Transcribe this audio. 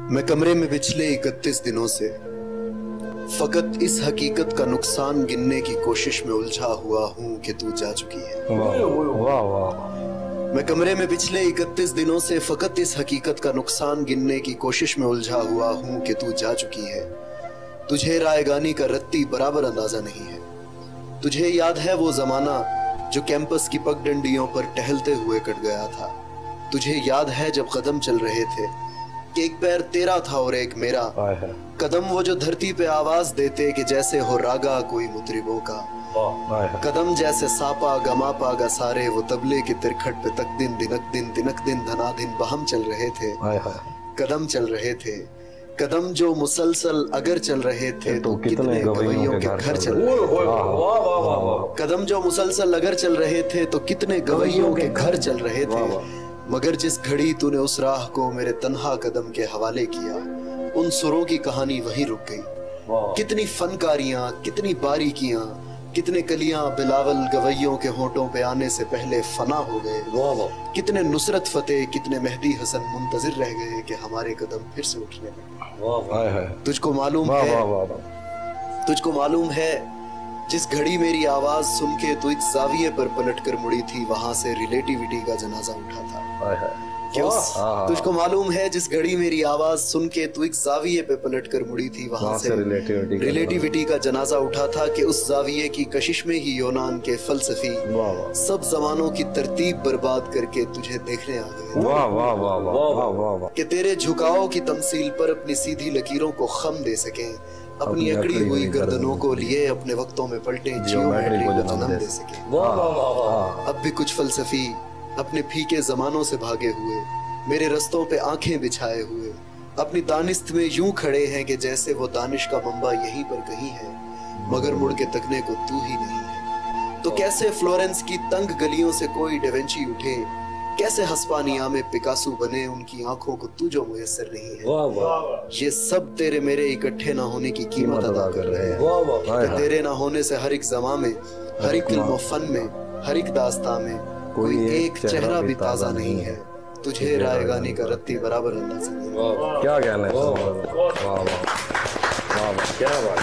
मैं कमरे में पिछले 31 दिनों से फकत इस हकीकत का नुकसान गिनने की कोशिश में उलझा हुआ हूँ कि तू जा चुकी है। वाह वाह। मैं कमरे में पिछले 31 दिनों से फकत इस हकीकत का नुकसान गिनने की कोशिश में उलझा हुआ हूँ कि तू जा चुकी है। तुझे रायगानी का रत्ती बराबर अंदाजा नहीं है। तुझे याद है वो जमाना जो कैंपस की पगडंडियों पर टहलते हुए कट गया था। तुझे याद है जब कदम चल रहे थे कि एक पैर तेरा था और एक मेरा। कदम वो जो धरती पे आवाज देते कि जैसे हो रागा कोई मुतरिबों का। कदम जैसे सापा गमापा गा सारे वो तबले के तिरखट पे तक दिन दिनक दिन तिनक दिन धनाधिन बहम चल रहे थे। कदम चल रहे थे, कदम जो मुसलसल अगर चल रहे थे तो कितने गवैयों के घर चल रहे थे। कदम जो मुसलसल अगर चल रहे थे तो कितने गवैयों के घर चल रहे थे। मगर जिस घड़ी तूने उस राह को मेरे तन्हा कदम के हवाले किया, उन सुरों की कहानी वहीं रुक गई। कितनी फनकारियां, कितनी बारीकियां, कितने कलियां बिलावल गवैयों के होठों पे आने से पहले फना हो गए। कितने नुसरत फतेह, कितने मेहदी हसन मुंतजिर रह गए कि हमारे कदम फिर से उठने लगे। तुझको मालूम है जिस घड़ी मेरी आवाज सुन के तू एक जाविये पर पलट कर मुड़ी थी, वहां से रिलेटिविटी का जनाजा उठा था। तुझको मालूम है जिस घड़ी मेरी आवाज सुन के तू एक जाविये पे पलट कर मुड़ी थी, वहां से रिलेटिविटी का जनाजा उठा था कि उस जाविये की कशिश में ही यूनान के फलसफी सब जमानों की तरतीब बर्बाद करके तुझे देखने आ गए कि तेरे झुकाव की तमसील पर अपनी सीधी लकीरों को खम दे सके, अपनी अकड़ी हुई गर्दनों को लिए अपने वक्तों में पलटे जियोमेट्री को जन्म दे सके। अब भी कुछ फलसफी अपने फीके जमानों से भागे हुए मेरे रस्तों पे आंखें बिछाए हुए अपनी दानिस्त में यूं खड़े हैं कि जैसे वो दानिश का मंबा यहीं पर कहीं है, मगर मुड़ के तकने को तू ही नहीं है। तो कैसे फ्लोरेंस की तंग गलियों से कोई डेवेंची उठे, कैसे हस्पानिया में पिकासो बने उनकी आंखों को तू जो मुयस्सर नहीं है। ये सब तेरे मेरे इकट्ठे ना होने की कीमत अदा कर रहे हैं। तेरे ना होने से हर एक ज़मां में, हर एक फिल्म फन में, हर एक दास्तां में कोई एक चेहरा भी ताजा नहीं है। तुझे रायगानी का रत्ती बराबर अंदाजा नहीं। क्या कहना है। वाह वाह, क्या बात।